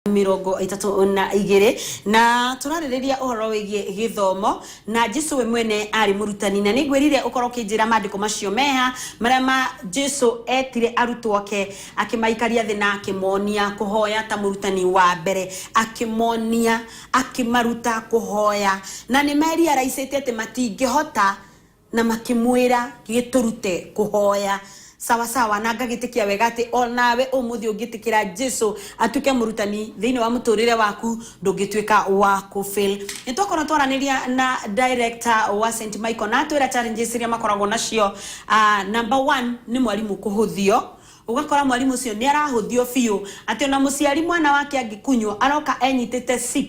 mirongo itatu na igire na turaririria uhoro wigie githomo na Jesu we mwene ari murutani na nigwirire ukoro kinjira mandiko macio meha marama Jesu etire arutwo ake akimaikaria thi na akimonia kuhoya ta murutani wa mbere akimonia akimaruta kuhoya na ni meri araicete ati matingihota na makimwira giturute kuhoya sawa sawa na ngagitikia wega ati onawe umuthi ungitikira Jesu atuke murutani thiini wa muturire waku ndungitwika wa kufail. Nitokora twaraniria na director wa St Michael na twira challenges iria makoragwo nacio. Number 1 ni mwalimu kuhuthio. Ugakora mwalimu ucio ni arahuthio fiu ati ona muciari mwana wake angikunywa aroka enyitete 6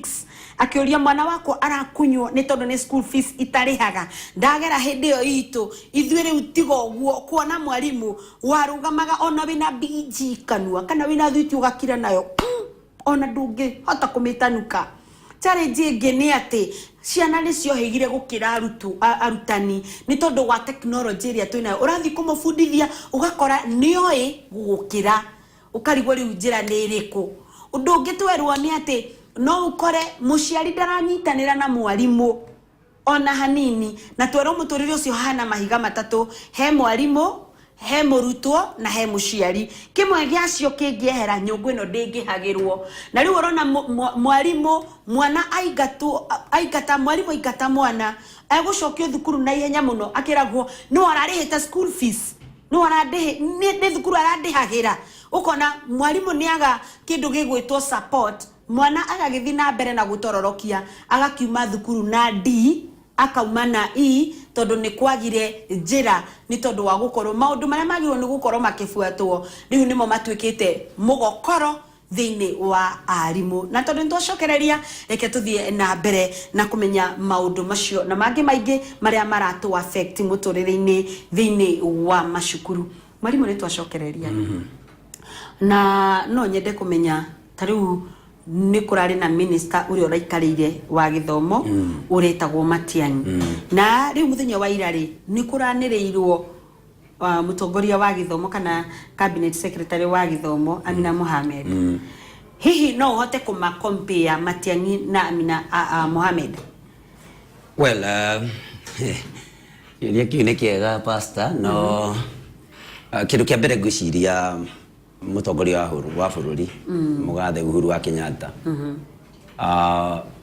akiuria mwana wako arakunywo ni tondu ni school fees itarihaga ndagera hindi yo itu ithuire utigo guo kuona mwalimu warugamaga ona wina BG kanua kana wina thuiti ugakira nayo ona ndungi hota kumitanuka. Challenge ingi ni ati ciana ni ciohigire gukira arutani ni tondu wa technology iria twina urathi kumufundithia ugakora nioi gukira ukarigwo riu njira ni iriku undu ungi twerwo ni ati no ukore muciari ndaranyitanira na mwalimu ona hanini na twero muturire ucio hana mahiga matatu he mwalimu he murutwo na he muciari kimwe giacio kingiehera nyungu ino ndingihagirwo na riu urona mwalimu mwana aigata mwalimu aigata mwana egucokio thukuru na ihenya muno akiragwo no ararihita school fees no aradihe ni thukuru aradihagira ukona mwalimu niaga kindu gigwitwo support mwana agagithi na mbere na gutororokia agakiuma thukuru na D akauma na E tondu ni kwagire njira ni tondu wa gukorwo maundu maria magirwo ni gukorwo makifuatwo riu nimo matwikite mugokoro thiini wa arimu na tondu ntwacokereria reke tuthie na mbere na kumenya maundu macio na mangi maingi maria maratu affect muturire-ini thiini wa mashukuru mwalimu ni twacokereria na no nyende kumenya tariu ni kurari na minister uri oraikarire wa githomo uretagwo Matiang'i na riu muthenya wa irari ni kuranireirwo mutongoria wa githomo kana cabinet secretary wa githomo Amina Mohamed. Hihi no hote kuma compare Matiang'i na Amina Mohamed? Well, ile kiune kiega pastor no kidu kia mbere gwiciria mutongoria wa bururi mugathe Uhuru wa Kenyatta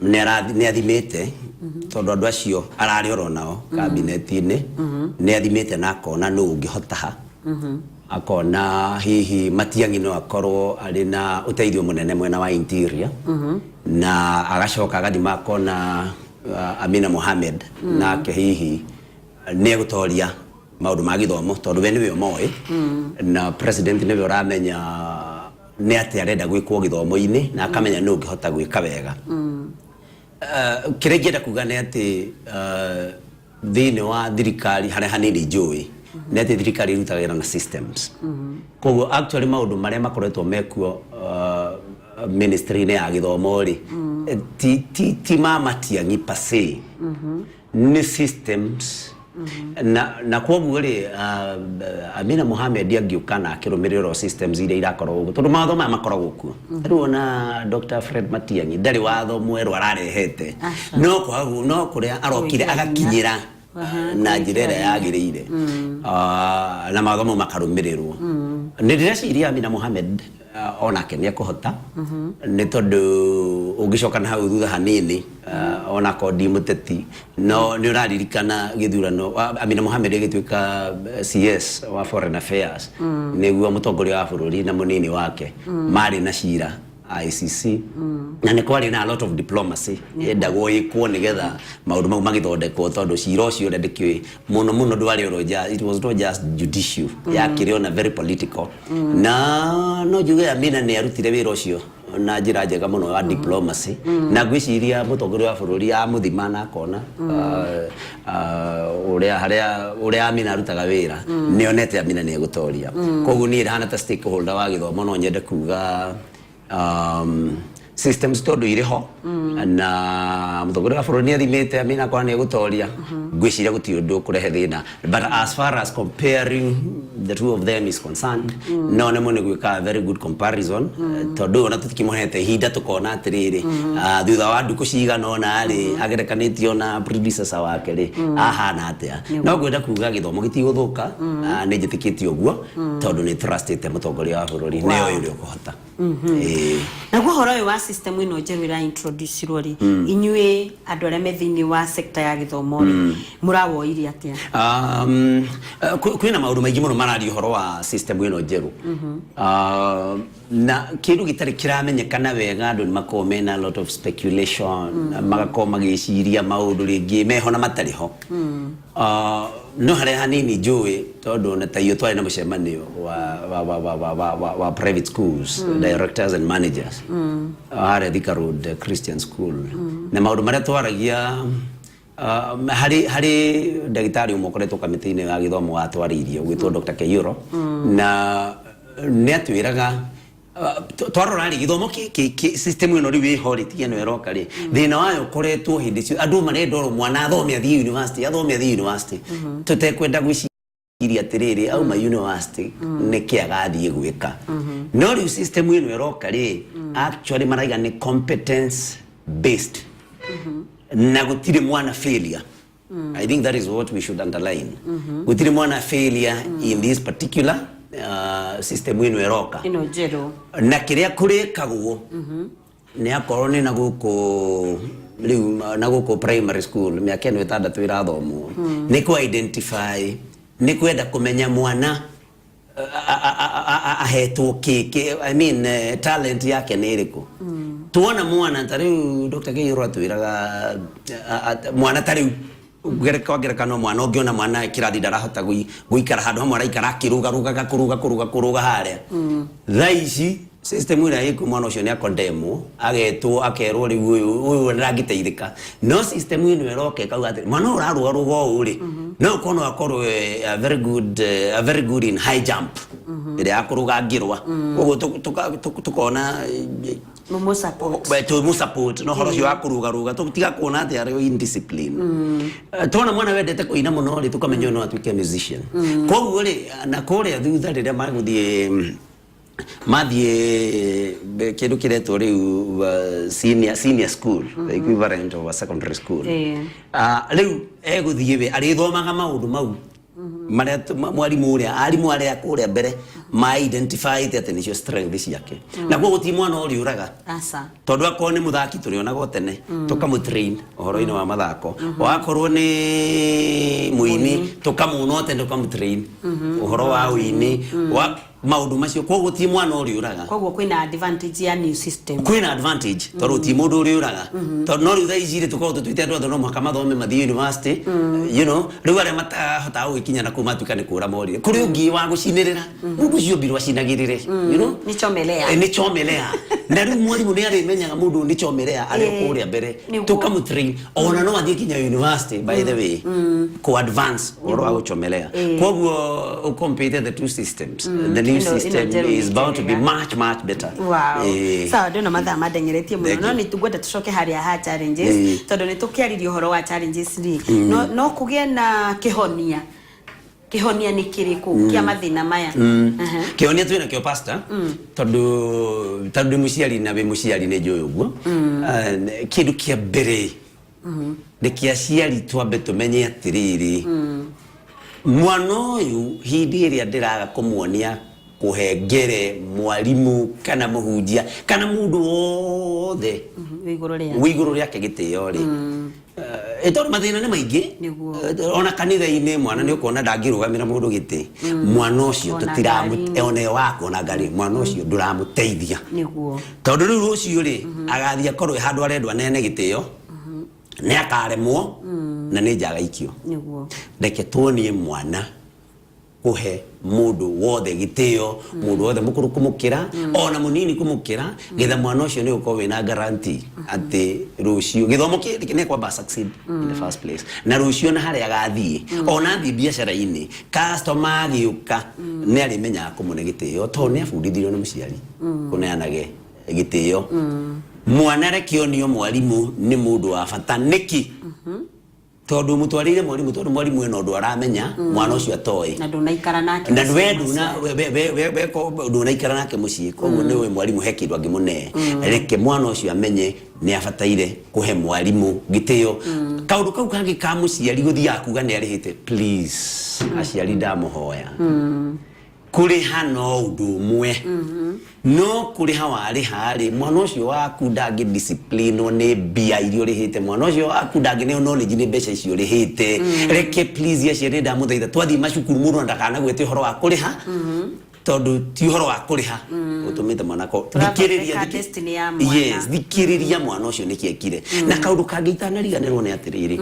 ni athimite tondu andu acio arari oronao cabinet-ini ni athimite na akona no ungihota akona hihi Matiang'i no akorwo ari na uteithio munene mwena wa interior na agacoka agathima akona Amina Mohamed na hihi ni gutoria maundu ma githomo tondu we niwe moe na president niwe uramenya ni ati arenda gwikwo githomo-ini na akamenya no ngihota gwika wega. Kiregenda kuga ni ati thiini wa thirikari haria hanini njui ni ati thirikari irutagira na systems koguo actually maundu maria makoretwo mekuo ministry-ini ya githomo ri ti ma Matiang'i per se ni systems na koguo ri Amina Mohamed angiukana akirumirira systems iria irakorwo guo tondu matho maya makoragwo kuo riu na Dr. Fred Matiang'i ndari watho mweru ararehete no kwagu no kuria arokire agakinyira na njira ĩrĩa yagĩrĩire na mathomo makarumirirwo ni ndĩreciria Amina Mohamed onake ni akuhota ni tondu ungicoka na hau thutha hanini ona kodi muteti no ni uraririkana githurano Amina Mohamed agituika CS wa Foreign Affairs niguo mutongoria wa bururi na munini wake mari na cira ICC na ni kwari na a lot of diplomacy endagwo ikwo nigetha maundu mau magithondekwo tondu cira ucio ndekwe muno ndwari oroja it was not just judicial yakire na very political na no juge Amina ni arutire wira ucio na njira njega muno wa diplomacy na gwiciria mutongoria wa bururi amuthima na akona uria Amina arutaga wira ni onete Amina ni gutoria koguo ni hana ta stakeholder wa githomo no nyende kuga systems todo iriho na mutongoria wa bururi athimite amina kwa ni gutoria ngwiciria gutiundu kurehe thina, but as far as comparing the two of them is concerned no ne mone gwika very good comparison tondu ona tutikimohete hinda tukona atiriri thutha wa nduku ciga nona ri agerekanitio na predecessor wake ri ahana atia no gwenda kuga githomo gitiguthuka ni njitikitio guo tondu ni trustete mutongoria wa bururi ne oyo uri kuhota na gwo horo wa system ino jeru ira introduce rori inyue andu aria methini wa sector ya githomo murawo iri atia kwina maundu maingi muno marari horo wa system ino jeru na kindu gitari kiramenyekana wega andu ni makomena a lot of speculation magakoma giciria maundu ringi meho na matariho no hare hanini njui tondu na tayo twari na mucemanio wa private schools directors and managers hare Thika Road Christian School na maundu maria twaragia hari ndagitari umukoretwo kamiti-ini ya githomo watwaririo gwitwo Dr. Keiro na ne atwiraga twarora ri githomo system ino ri wiho ri tieno eroka ri thina wayo koretwo hindi cio andu marendoro mwana athome athie university tutekwenda gwiciria atiriri au ma university ne kiagathie gwika no ri system ino eroka ri actually maraiga ni competence based na gutire mwana failure. I think that is what we should underline. Gutire mwana failure in this particular system ino eroka ino jeru na kiria kurikagwo ni akorwo ni na guko primary school miaka ino 6 irathomwo ni ku identify ni kwenda kumenya mwana ahetwo kiki I mean talent yake ni iriku tuona mwana tariu Dr. Keiro atwiraga mwana tariu gerekano mwana ongiona mwana kirathi ndarahota guikara handu hamwe araikara kuruga haria thaici system ira yiku mwana ucio ni akondemo agetwo akerwo riu uyu ndangiteithika no system ino eroke kauga ati mwana uraruga uri no kono akorwo a very good in high jump ire akuruga ngirwa ugo tukona mu support no horo cio akuruga tutiga kuona ati ari indiscipline tona mwana wendete kuina muno ri tukamenya no atuike musician koguo ri na kuria thutha riria maguthie kindu kiretwo riu senior school the equivalent of a secondary school riu eguthie we arithomaga maundu mau maria mwarimu uria arimu aria kuria mbere ma identify ati nicio strength ciake na kwa guti mwana uri uraga tondu akorwo ni muthaki turionaga tene tukamutrain uhoro-ini wa mathako wakorwo ni muini tukamuona tene tukamutrain uhoro wa uini wa maundu macio kwa guti mwana uri uraga koguo kwina advantage ya new system kwina advantage tondu ti mundu uri uraga tondu no riu thaiciri tukorwo tutwite andu othe no muhaka mathome mathie university you know riu aria matahota gukinya na kuma tuka ni kura morire kuri ungi wa gucinirira mundu cio mbirwa cinagirire you know ni chomelea na riu mwarimu ni ari menyaga mundu ni chomelea ari kuria mbere tukamutrain ona no athie kinya university by the way ko advance oro wa guchomelea koguo ucompete the two systems the new system is bound to be much better. Wow. So ndio mathaa madengeretie muno no ni tugwenda tucoke haria ha challenges tondu ni tukiaririo horo wa challenges ri no kugie na kihonia ni kiriku kia mathina maya kihonia twina kio pastor tondu muciari na be muciari ne joyo guo kindu kia mbere de kia ciari twambe tumenye atiriri mwana uyu hindi iria ndiraga kumuonia kuhengere mwarimu kana muhunjia kana mundu wothe wiguru riake gitio ri etor mathina ni maingi ona kanitha-ini mwana ni ukona ndangirugamira mundu giti mwana ucio tutiramuone wako na ngari mwana ucio nduramuteithia niguo tondu riu rucio ri agathia korwe handu arendwa nene gitio ni akaremwo na ni njaga ikio niguo ndeke tuonie mwana kuhe mundu wothe gitio mundu wothe mukuru kumukira ona munini kumukira getha mwana ucio ni uko wina guarantee ati rucio githomo kine kwa succeed in the first place na rucio na haria agathie ona thi biacara-ini customer giuka ni ari menya kumune gitio to ni afundithirio ni muciari kuneanage gitio mwana rekionio mwalimu ni mundu wa bata niki tondu mutwarire mwalimu tondu mwalimu eno ndu aramenya mwana ucio atoi na ndunaikara nake na ndunaikara nake mucii koguo niwe mwalimu he kindu angimune reke mwana ucio amenye ni abataire kuhe mwalimu gitio kaundu kau kangi ka muciari guthia kuga ni arihite please aciari ndamuhoya kuriha no undu umwe no kuriha wariha ri mwana ucio waku ndangi discipline ni bia irio rihite mwana ucio waku ndangi ne knowledge ni mbeca icio rihite reke please aciari ndamuthaitha twathi macukuru mundu ndakana gwete horo wa kuriha tondu ti horo wa kuriha utumite mwana ko thikiriria destiny ya mwana yes thikiriria mwana ucio nikiekire na kaundu kangi itanariganirwo ni atiriri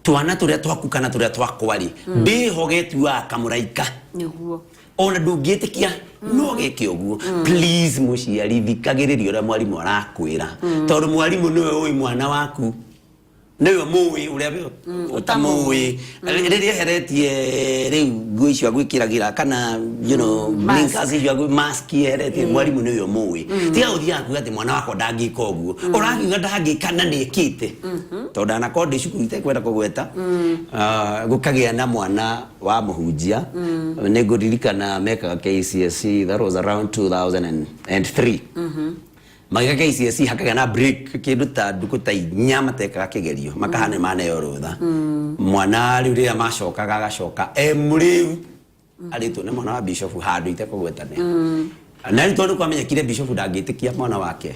twana turia twaku kana turia twakwari ndihogetu wa kamuraika niguo ona ndungitikia no geke uguo please muciari thikagiriria ura mwalimu arakwira tondu mwalimu niwe ui mwana waku niwe muwi uria utamuwi riria heretie riu ngui cio gwikiragira kana you know blinkers cio mask heretie mwalimu niwe muwi tiga uthia kuga ati mwana wako ndangika uguo urakiuga ndangika na ndikite tondu anakonde cukuru itekwenda kugweta gukagia na mwana wa muhunjia ni nguririkana mekaga KCSE that was around 2003 Magiga KCSE hakaga na break kindu ta nduku ta inyama tekaga kigerio makahane maneyo rutha mwana riria macokaga agacoka emuriu aritu ni mwana wa bishop handu itekugwetane na tondu kwamenyekire bishop ndangitikia mwana wake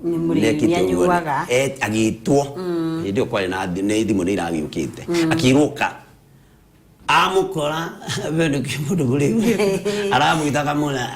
ni muri nyanyuaga agitwo ndio kwali na thimu ni iragiukite akiruka amukora bende kimudu bure aramuita kamuna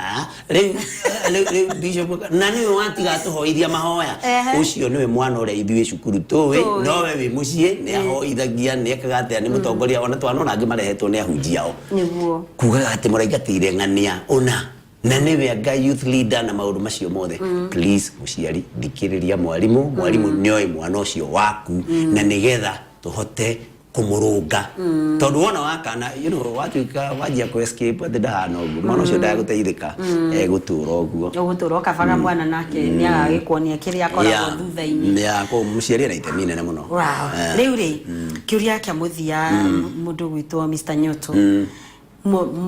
le bishop nani wanti gato hoiria mahoya ucio niwe mwana ore ithuĩ cukuru towe nowe wi mucie ne ahoithagia ne kagate ni mutongoria ona twanona angi marehetwo ne ahunjiao niguo kuga ati muraigatire ng'ania ona na niwe anga youth leader na maundu macio mothe please muciari thikiriria mwalimu nyoe mwana ucio waku na nigetha tuhote kumurunga tondu wona wakana you know watuika wajia ku escape ati ndahana uguo mwana ucio ndaguteithika gutura uguo gutura kabaga mwana nake ni agagikuonia kiria akoragwo thutha-ini ya ko muciari na itemi nene muno riu ri kiuria kia muthia mundu gwitwo Mr Nyoto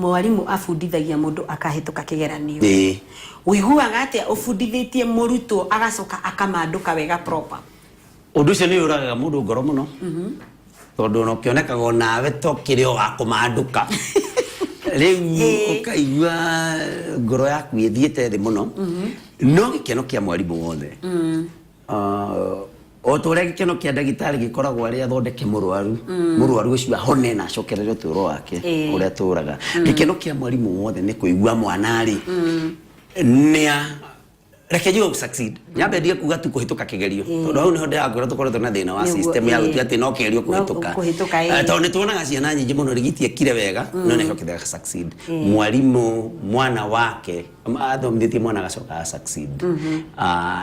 mwalimu afundithagia mundu akahituka kigeranio uiguaga atia ufundithitie murutwo agacoka akamanduka wega proper undu ucio ni uragaga mundu ngoro muno tondu no kionekaga nawe tokire wakumanduka riu ukaigua ngoro yaku ithiete thi muno no gikeno kia mwalimu wothe o tore gikeno kia ndagitari gikoragwo ari athondeke murwaru ucio ahone na acokerere uturo wake uria turaga gikeno kia mwalimu wothe ni kuigua mwana ari nia reke jigo succeed nyambe ndie kuga tu kuhituka kigerio tondu hau niho ndirakwira tukoretwo na thina wa system ya gutia ati no kerio kuhituka tondu tuonaga ciana nyingi muno rigitie kire wega no ne hokitha succeed mwalimu mwana wake athomithitie mwana agacoka succeed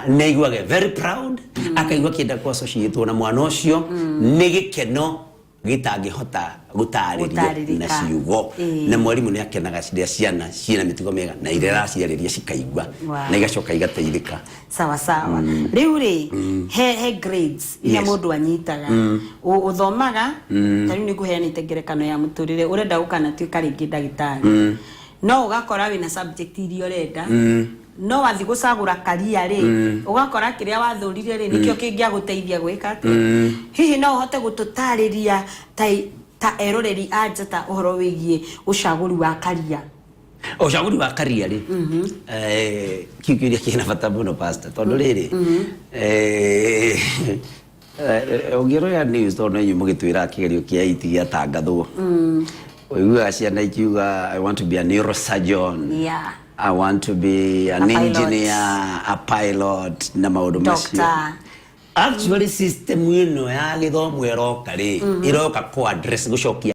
ne iguage very proud akaigua kinda ku associate na mwana ucio ni gikeno gitangihota gutariria na ciugo na mwalimu ni akenaga ciana ciina mitigo mega na irera ciariria cikaigua na igacoka igateithika sawa sawa riu ri he grades ya mundu anyitaga uthomaga tari ni kuheanite ngerekano ya muturire urenda gukana tuika ringi ndagitari no ugakora wina subject iria urenda no wathi gucagura karia ri ugakora kiria wathurire ri nikio kingia guteithia gwika ati hihi no uhote gututariria ta eroreri anja ta uhoro wigie ucaguri wa karia ucaguri wa karia ri kiukiria kina bata muno pastor tondu riri ogiro ya news tondu nyu mugitwira kigerio kia IT ya tangathwo uigua ciana ikiuga I want to be a neurosurgeon I want to be an engineer, a pilot, na maundu macio. Actually system ino ya githomo iroka ri iroka ku address gucokia